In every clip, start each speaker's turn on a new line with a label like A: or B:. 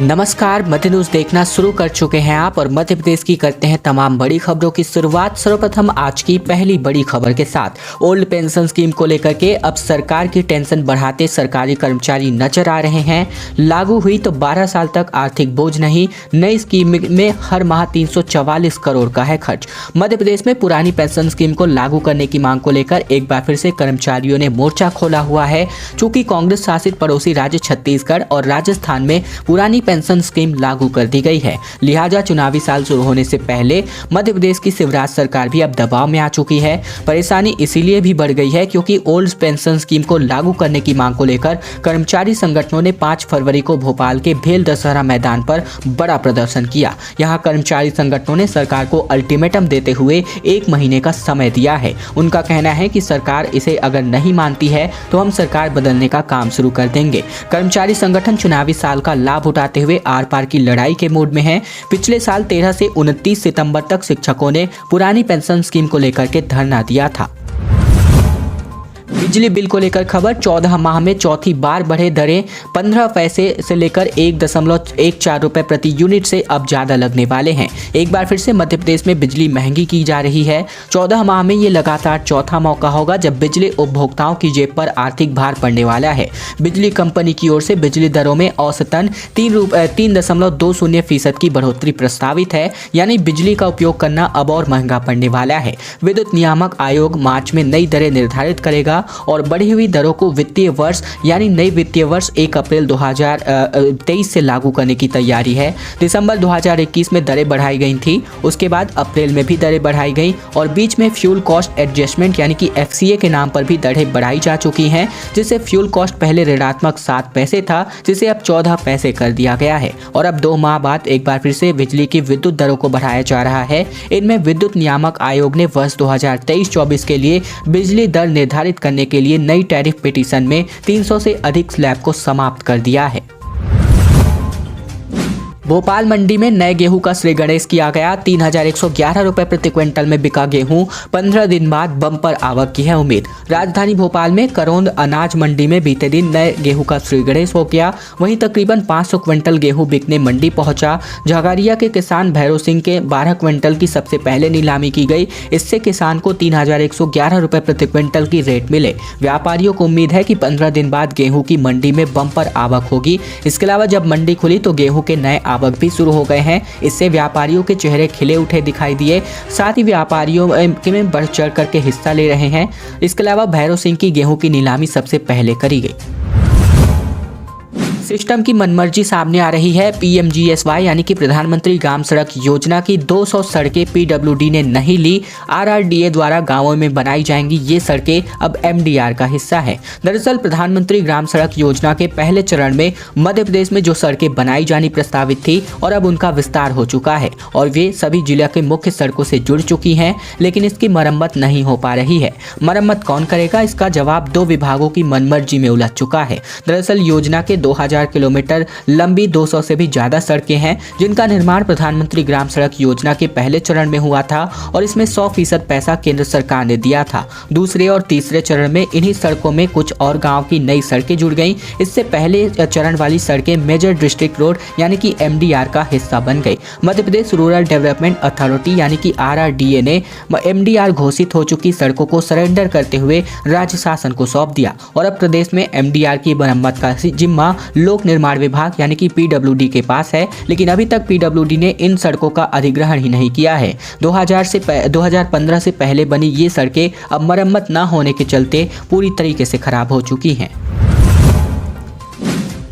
A: नमस्कार, मध्य न्यूज देखना शुरू कर चुके हैं आप और मध्य प्रदेश की करते हैं तमाम बड़ी खबरों की शुरुआत। सर्वप्रथम आज की पहली बड़ी खबर के साथ ओल्ड पेंशन स्कीम को लेकर के अब सरकार की टेंशन बढ़ाते सरकारी कर्मचारी नजर आ रहे हैं। लागू हुई तो 12 साल तक आर्थिक बोझ नहीं, नई स्कीम में हर माह 344 करोड़ का है खर्च। मध्य प्रदेश में पुरानी पेंशन स्कीम को लागू करने की मांग को लेकर एक बार फिर से कर्मचारियों ने मोर्चा खोला हुआ है। चूंकि कांग्रेस शासित पड़ोसी राज्य छत्तीसगढ़ और राजस्थान में पुरानी पेंशन स्कीम लागू कर दी गई है, लिहाजा चुनावी साल शुरू होने से पहले मध्य प्रदेश की शिवराज सरकार भी अब दबाव में आ चुकी है। परेशानी इसीलिए भी बढ़ गई है क्योंकि ओल्ड पेंशन स्कीम को लागू करने की मांग को लेकर कर्मचारी संगठनों ने 5 फरवरी को भोपाल के भेल दशहरा मैदान पर बड़ा प्रदर्शन किया। यहां कर्मचारी संगठनों ने सरकार को अल्टीमेटम देते हुए 1 महीने का समय दिया है। उनका कहना है कि सरकार इसे अगर नहीं मानती है तो हम सरकार बदलने का काम शुरू कर देंगे। कर्मचारी संगठन चुनावी साल का लाभ उठाते हुए आर पार की लड़ाई के मूड में हैं। पिछले साल 13 से 29 सितंबर तक शिक्षकों ने पुरानी पेंशन स्कीम को लेकर के धरना दिया था। बिजली बिल को लेकर खबर, 14 माह में चौथी बार बढ़े दरें। 15 पैसे से लेकर 1.14 रुपए प्रति यूनिट से अब ज्यादा लगने वाले हैं। एक बार फिर से मध्य प्रदेश में बिजली महंगी की जा रही है। 14 माह में ये लगातार चौथा मौका होगा जब बिजली उपभोक्ताओं की जेब पर आर्थिक भार पड़ने वाला है। बिजली कंपनी की ओर से बिजली दरों में औसतन 3.20% की बढ़ोतरी प्रस्तावित है, यानी बिजली का उपयोग करना अब और महंगा पड़ने वाला है। विद्युत नियामक आयोग मार्च में नई दरें निर्धारित करेगा और बढ़ी हुई दरों को वित्तीय वर्ष यानी नई वित्तीय वर्ष 1 अप्रैल 2023 से लागू करने की तैयारी है। दिसंबर 2021 में दरें बढ़ाई गई थी, उसके बाद अप्रैल में भी दरें बढ़ाई गई और बीच में फ्यूल कॉस्ट एडजस्टमेंट यानी कि FCA के नाम पर भी दरें बढ़ाई जा चुकी हैं, जिससे फ्यूल कॉस्ट पहले ऋणात्मक 7 पैसे था, जिसे अब 14 पैसे कर दिया गया है। और अब 2 माह बाद एक बार फिर से बिजली की विद्युत दरों को बढ़ाया जा रहा है। इनमें विद्युत नियामक आयोग ने वर्ष 2023-24 के लिए बिजली दर निर्धारित करने के लिए नई टैरिफ पिटीशन में 300 से अधिक स्लैब को समाप्त कर दिया है। भोपाल मंडी में नए गेहूं का श्री गणेश किया गया। 3111 रुपए प्रति क्विंटल में बिका गेहूं। 15 दिन बाद बम्पर आवक की है उम्मीद। राजधानी भोपाल में करौंद अनाज मंडी में बीते दिन नए गेहूं का श्री गणेश हो गया। वहीं तकरीबन 500 क्विंटल गेहूं बिकने मंडी पहुंचा। झगारिया के किसान भैरव सिंह के 12 क्विंटल की सबसे पहले नीलामी की गई। इससे किसान को 3111 रुपए प्रति क्विंटल की रेट मिले। व्यापारियों को उम्मीद है कि 15 दिन बाद गेहूं की मंडी में बम्पर आवक होगी। इसके अलावा जब मंडी खुली तो गेहूं के नए आवक भी शुरू हो गए हैं। इससे व्यापारियों के चेहरे खिले उठे दिखाई दिए। साथ ही व्यापारियों में बढ़ चढ़ करके हिस्सा ले रहे हैं। इसके अलावा भैरव सिंह की गेहूं की नीलामी सबसे पहले करी गई। सिस्टम की मनमर्जी सामने आ रही है। PMGSY यानी कि प्रधानमंत्री ग्राम सड़क योजना की 200 सड़कें PWD ने नहीं ली। RRDA द्वारा गांवों में बनाई जाएंगी ये सड़कें अब MDR का हिस्सा है। दरअसल प्रधानमंत्री ग्राम सड़क योजना के पहले चरण में मध्य प्रदेश में जो सड़कें बनाई जानी प्रस्तावित थी और अब उनका विस्तार हो चुका है और वे सभी जिला के मुख्य सड़कों से जुड़ चुकी हैं, लेकिन इसकी मरम्मत नहीं हो पा रही है। मरम्मत कौन करेगा, इसका जवाब 2 विभागों की मनमर्जी में उलझ चुका है। दरअसल योजना के 2000 किलोमीटर लंबी 200 से भी ज्यादा सड़कें हैं जिनका निर्माण प्रधानमंत्री ग्राम सड़क योजना के पहले चरण में हुआ था और इसमें 100% पैसा केंद्र सरकार ने दिया था। दूसरे और तीसरे चरण में इन्हीं सड़कों में कुछ और गांव की नई सड़कें जुड़ गईं। इससे पहले चरण वाली सड़कें मेजर डिस्ट्रिक्ट रोड यानी कि MDR का हिस्सा बन गई। Madhya Pradesh rural development authority यानी कि RRDA ने MDR घोषित हो चुकी सड़कों को सरेंडर करते हुए राज्य शासन को सौंप दिया और अब प्रदेश में MDR की मरम्मत का जिम्मा लोक निर्माण विभाग यानी कि PWD के पास है, लेकिन अभी तक PWD ने इन सड़कों का अधिग्रहण ही नहीं किया है। 2015 से पहले बनी ये सड़कें अब मरम्मत न होने के चलते पूरी तरीके से खराब हो चुकी हैं।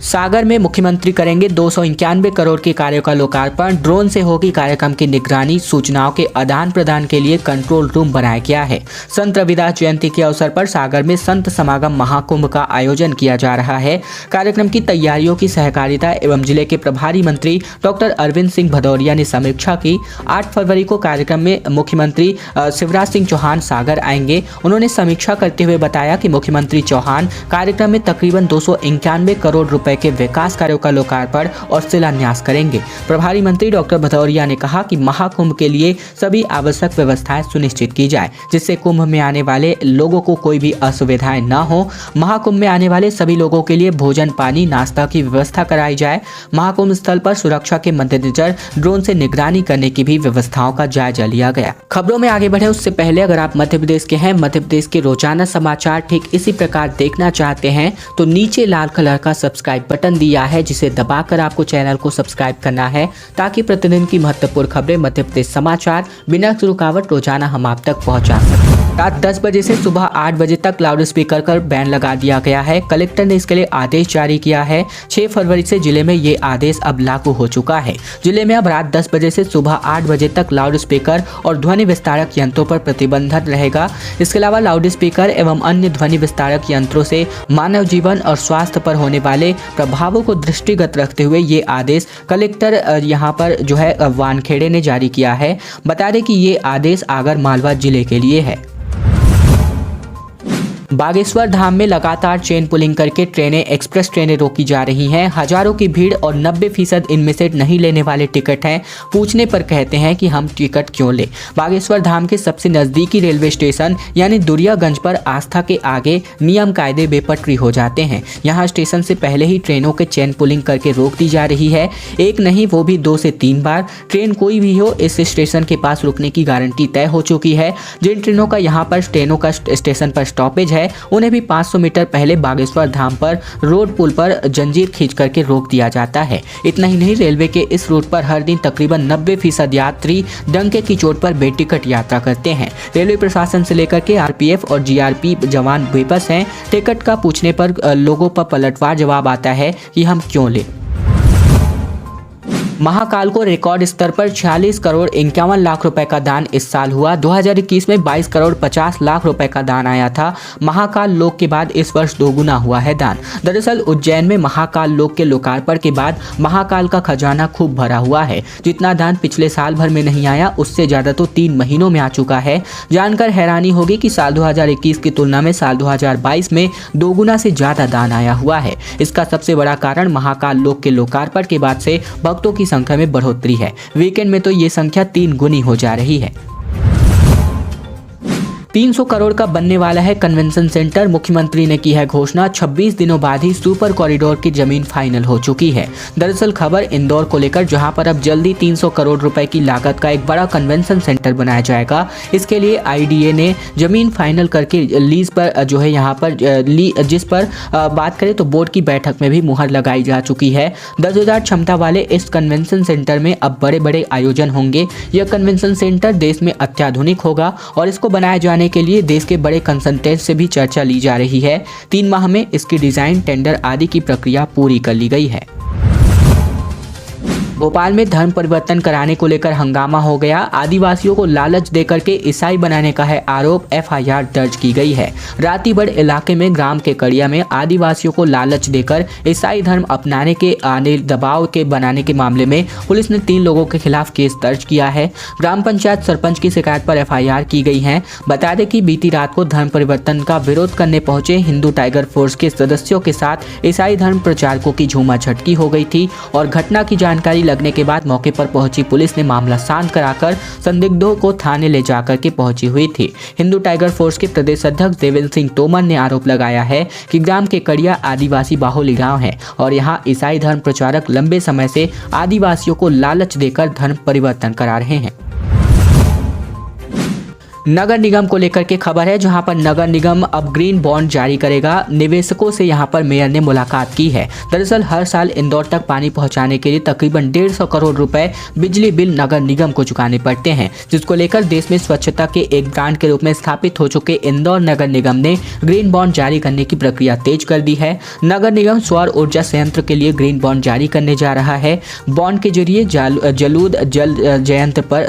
A: सागर में मुख्यमंत्री करेंगे 291 करोड़ के कार्यों का लोकार्पण। ड्रोन से होगी कार्यक्रम की निगरानी। सूचनाओं के आदान प्रदान के लिए कंट्रोल रूम बनाया गया है। संत रविदास जयंती के अवसर पर सागर में संत समागम महाकुंभ का आयोजन किया जा रहा है। कार्यक्रम की तैयारियों की सहकारिता एवं जिले के प्रभारी मंत्री डॉक्टर अरविंद सिंह भदौरिया ने समीक्षा की। 8 फरवरी को कार्यक्रम में मुख्यमंत्री शिवराज सिंह चौहान सागर आएंगे। उन्होंने समीक्षा करते हुए बताया कि मुख्यमंत्री चौहान कार्यक्रम में तकरीबन 291 करोड़ रुपए रुपए के विकास कार्यों का लोकार्पण और शिलान्यास करेंगे। प्रभारी मंत्री डॉक्टर भदौरिया ने कहा कि महाकुंभ के लिए सभी आवश्यक व्यवस्थाएं सुनिश्चित की जाए, जिससे कुंभ में आने वाले लोगों को कोई भी असुविधाएं न हो। महाकुंभ में आने वाले सभी लोगों के लिए भोजन, पानी, नाश्ता की व्यवस्था कराई जाए। महाकुंभ स्थल पर सुरक्षा के मद्देनजर ड्रोन से निगरानी करने की भी व्यवस्थाओं का जायजा लिया गया। खबरों में आगे बढ़े उससे पहले अगर आप मध्य प्रदेश के हैं, मध्य प्रदेश के रोजाना समाचार ठीक इसी प्रकार देखना चाहते हैं तो नीचे लाल कलर का सब्सक्राइब बटन दिया है, जिसे दबाकर आपको चैनल को सब्सक्राइब करना है, ताकि प्रतिदिन की महत्वपूर्ण खबरें, मध्य प्रदेश समाचार बिना रुकावट रोजाना हम आप तक पहुंचा सकें। रात 10 बजे से सुबह 8 बजे तक लाउड स्पीकर पर बैन लगा दिया गया है। कलेक्टर ने इसके लिए आदेश जारी किया है। 6 फरवरी से जिले में ये आदेश अब लागू हो चुका है। जिले में अब रात 10 बजे से सुबह 8 बजे तक लाउड स्पीकर और ध्वनि विस्तारक यंत्रों पर प्रतिबंध रहेगा। इसके अलावा लाउड स्पीकर एवं अन्य ध्वनि विस्तारक यंत्रों से मानव जीवन और स्वास्थ्य पर होने वाले प्रभावों को दृष्टिगत रखते हुए ये आदेश कलेक्टर यहाँ पर जो है वानखेड़े ने जारी किया है। बता दें कि ये आदेश आगर मालवा जिले के लिए है। बागेश्वर धाम में लगातार चेन पुलिंग करके ट्रेनें, एक्सप्रेस ट्रेनें रोकी जा रही हैं। हजारों की भीड़ और 90% इनमें से नहीं लेने वाले टिकट हैं। पूछने पर कहते हैं कि हम टिकट क्यों ले। बागेश्वर धाम के सबसे नजदीकी रेलवे स्टेशन यानी दुरियागंज पर आस्था के आगे नियम कायदे बेपटरी हो जाते हैं। यहाँ स्टेशन से पहले ही ट्रेनों के चेन पुलिंग करके रोक दी जा रही है। एक नहीं, वो भी 2 से 3 बार। ट्रेन कोई भी हो, इस स्टेशन के पास रुकने की गारंटी तय हो चुकी है। जिन ट्रेनों का यहाँ पर स्टेशन पर स्टॉपेज है, उन्हें भी 500 मीटर पहले बागेश्वर धाम पर रोड पुल पर जंजीर खींच करके रोक दिया जाता है। इतना ही नहीं, रेलवे के इस रूट पर हर दिन तकरीबन 90% यात्री डंके की चोट पर बेटिकट यात्रा करते हैं। रेलवे प्रशासन से लेकर के आरपीएफ और जीआरपी जवान बेबस हैं। टिकट का पूछने पर लोगों पर पलटवार जवाब आता है कि हम क्यों ले। महाकाल को रिकॉर्ड स्तर पर 46 करोड़ 51 लाख रुपए का दान इस साल हुआ। 2021 में 22 करोड़ 50 लाख रुपए का दान आया था। महाकाल लोक के बाद इस वर्ष दोगुना हुआ है दान। दरअसल उज्जैन में महाकाल लोक के लोकार्पण के बाद महाकाल का खजाना खूब भरा हुआ है। जितना दान पिछले साल भर में नहीं आया, उससे ज्यादा तो 3 महीनों में आ चुका है। जानकर हैरानी होगी कि साल 2021 की तुलना में साल 2022 में दोगुना से ज्यादा दान आया हुआ है। इसका सबसे बड़ा कारण महाकाल लोक के लोकार्पण के बाद से भक्तों की संख्या में बढ़ोतरी है। वीकेंड में तो ये संख्या 3 गुनी हो जा रही है। 300 करोड़ का बनने वाला है कन्वेंशन सेंटर। मुख्यमंत्री ने की है घोषणा। 26 दिनों बाद ही सुपर कॉरिडोर की जमीन फाइनल हो चुकी है। दरअसल खबर इंदौर को लेकर, जहां पर अब जल्दी 300 करोड़ रुपए की लागत का एक बड़ा कन्वेंशन सेंटर बनाया जाएगा। इसके लिए आईडीए ने जमीन फाइनल करके लीज पर जो है यहाँ पर जिस पर बात करें तो बोर्ड की बैठक में भी मुहर लगाई जा चुकी है। 10,000 क्षमता वाले इस कन्वेंशन सेंटर में अब बड़े बड़े आयोजन होंगे। यह कन्वेंशन सेंटर देश में अत्याधुनिक होगा और इसको बनाया जाने के लिए देश के बड़े कंसल्टेंट से भी चर्चा ली जा रही है। 3 माह में इसकी डिजाइन, टेंडर आदि की प्रक्रिया पूरी कर ली गई है। भोपाल में धर्म परिवर्तन कराने को लेकर हंगामा हो गया। आदिवासियों को लालच देकर के ईसाई बनाने का है आरोप। एफआईआर दर्ज की गई है। रातीबड़ इलाके में ग्राम केकड़िया में आदिवासियों को लालच देकर ईसाई धर्म अपनाने के आने दबाव के बनाने के मामले में पुलिस ने 3 लोगों के खिलाफ केस दर्ज किया है। ग्राम पंचायत सरपंच की शिकायत पर एफआईआर की गई है। बता दें कि बीती रात को धर्म परिवर्तन का विरोध करने पहुंचे हिंदू टाइगर फोर्स के सदस्यों के साथ ईसाई धर्म प्रचारकों की झूमाझटकी हो गई थी और घटना की जानकारी लगने के बाद मौके पर पहुंची पुलिस ने मामला शांत कराकर संदिग्धों को थाने ले जाकर के पहुंची हुई थी। हिंदू टाइगर फोर्स के प्रदेश अध्यक्ष देवेंद्र सिंह तोमर ने आरोप लगाया है कि ग्राम केकड़िया आदिवासी बाहुल्य गांव है और यहां ईसाई धर्म प्रचारक लंबे समय से आदिवासियों को लालच देकर धर्म परिवर्तन करा रहे हैं। नगर निगम को लेकर के खबर है, जहां पर नगर निगम अब ग्रीन बॉन्ड जारी करेगा। निवेशकों से यहां पर मेयर ने मुलाकात की है। दरअसल हर साल इंदौर तक पानी पहुंचाने के लिए तकरीबन 150 करोड़ रुपए बिजली बिल नगर निगम को चुकाने पड़ते हैं, जिसको लेकर देश में स्वच्छता के एक ब्रांड के रूप में स्थापित हो चुके इंदौर नगर निगम ने ग्रीन बॉन्ड जारी करने की प्रक्रिया तेज कर दी है। नगर निगम सौर ऊर्जा संयंत्र के लिए ग्रीन बॉन्ड जारी करने जा रहा है। बॉन्ड के जरिए जलूद जल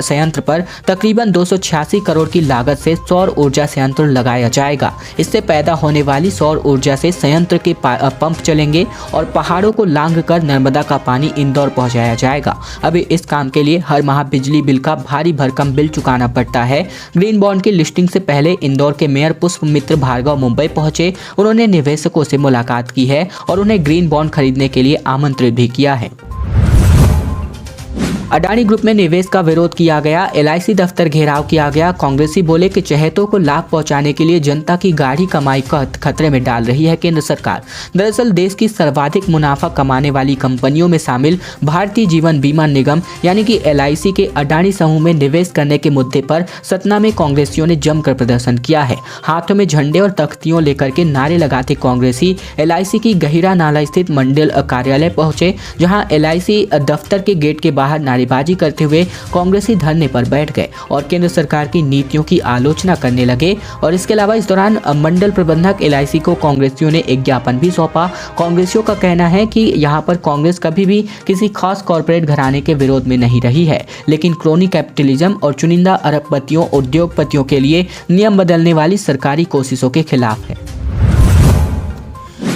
A: संयंत्र पर तकरीबन 286 करोड़ की की लागत से सौर ऊर्जा संयंत्र लगाया जाएगा। इससे पैदा होने वाली सौर ऊर्जा से संयंत्र के पंप चलेंगे और पहाड़ों को लांघ कर नर्मदा का पानी इंदौर पहुंचाया जाएगा। अभी इस काम के लिए हर माह बिजली बिल का भारी भरकम बिल चुकाना पड़ता है। ग्रीन बॉन्ड की लिस्टिंग से पहले इंदौर के मेयर पुष्पमित्र भार्गव मुंबई पहुंचे। उन्होंने निवेशकों से मुलाकात की है और उन्हें ग्रीन बॉन्ड खरीदने के लिए आमंत्रित भी किया है। अडानी ग्रुप में निवेश का विरोध किया गया। LIC दफ्तर घेराव किया गया। कांग्रेसी बोले कि चहेतों को लाभ पहुंचाने के लिए जनता की गाढ़ी कमाई को खतरे में डाल रही है केंद्र सरकार। दरअसल देश की सर्वाधिक मुनाफा कमाने वाली कंपनियों में शामिल भारतीय जीवन बीमा निगम यानी कि LIC के अडानी समूह में निवेश करने के मुद्दे पर सतना में कांग्रेसियों ने जमकर प्रदर्शन किया है। हाथों में झंडे और तख्तियों लेकर के नारे लगाते कांग्रेसी LIC की गहिरा नाला स्थित मंडल कार्यालय पहुंचे, जहां LIC दफ्तर के गेट के बाहर नारेबाजी करते हुए कांग्रेसी धरने पर बैठ गए और केंद्र सरकार की नीतियों की आलोचना करने लगे। और इसके अलावा इस दौरान मंडल प्रबंधक LIC को कांग्रेसियों ने एक ज्ञापन भी सौंपा। कांग्रेसियों का कहना है कि यहाँ पर कांग्रेस कभी भी किसी खास कॉरपोरेट घराने के विरोध में नहीं रही है, लेकिन क्रोनी कैपिटलिज्म और चुनिंदा अरबपतियों उद्योगपतियों के लिए नियम बदलने वाली सरकारी कोशिशों के खिलाफ है।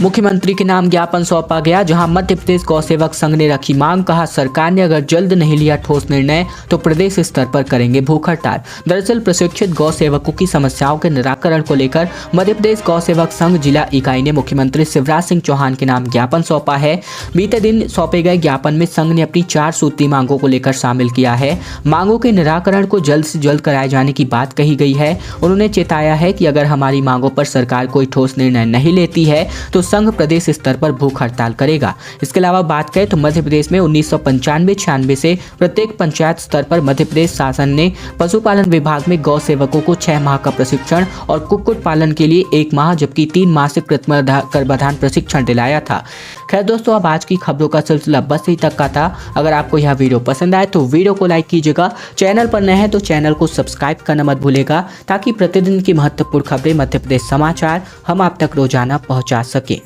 A: मुख्यमंत्री के नाम ज्ञापन सौंपा गया, जहां मध्य प्रदेश गौ सेवक संघ ने रखी मांग। कहा सरकार ने अगर जल्द नहीं लिया ठोस निर्णय तो प्रदेश स्तर पर करेंगे भूख हड़ताल। दरअसल प्रशिक्षित गौ सेवकों की समस्याओं के निराकरण को लेकर मध्य प्रदेश गौ सेवक संघ जिला इकाई ने मुख्यमंत्री शिवराज सिंह चौहान के नाम ज्ञापन सौंपा है। बीते दिन सौंपे गए ज्ञापन में संघ ने अपनी 4 सूत्री मांगों को लेकर शामिल किया है। मांगों के निराकरण को जल्द से जल्द कराए जाने की बात कही गई है। उन्होंने चेताया है कि अगर हमारी मांगों पर सरकार कोई ठोस निर्णय नहीं लेती है तो संघ प्रदेश स्तर पर भूख हड़ताल करेगा। इसके अलावा बात करें तो मध्य प्रदेश में 1995-96 से प्रत्येक पंचायत स्तर पर मध्य प्रदेश शासन ने पशुपालन विभाग में गौ सेवकों को 6 माह का प्रशिक्षण और कुक्कुट पालन के लिए 1 माह जबकि 3 मासिक गर्भाधान प्रशिक्षण दिलाया था। खैर दोस्तों, अब आज की खबरों का सिलसिला बस यहीं तक का था। अगर आपको यह वीडियो पसंद आए तो वीडियो को लाइक कीजिएगा। चैनल पर नए हैं तो चैनल को सब्सक्राइब करना मत भूलेगा, ताकि प्रतिदिन की महत्वपूर्ण खबरें मध्य प्रदेश समाचार हम आप तक रोजाना पहुंचा सके।